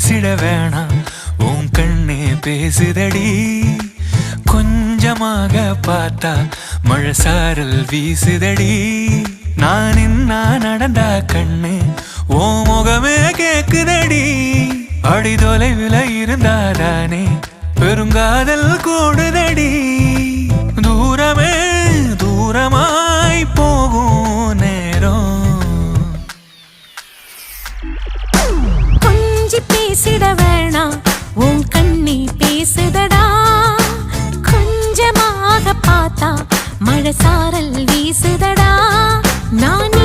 பேசிட வேணாம் உன் கண்ணே பேசுதடி கொஞ்சமாக பார்த்தா மழை சாரல் வீசுதடி நான் நின்னா நடந்தா கண்ணு ஓ முகமே கேக்குதடி அடி தொலைவில் இருந்தாதானே பெருங்காதல் கூடுதடி தூரமே தூரமாய் போகும் நேரம் கொஞ்சி பேசிட வேணாம் உன் கண்ணி பேசுதடா கொஞ்சமாக பார்த்தா மழை சாரல் வீசுதடா நான்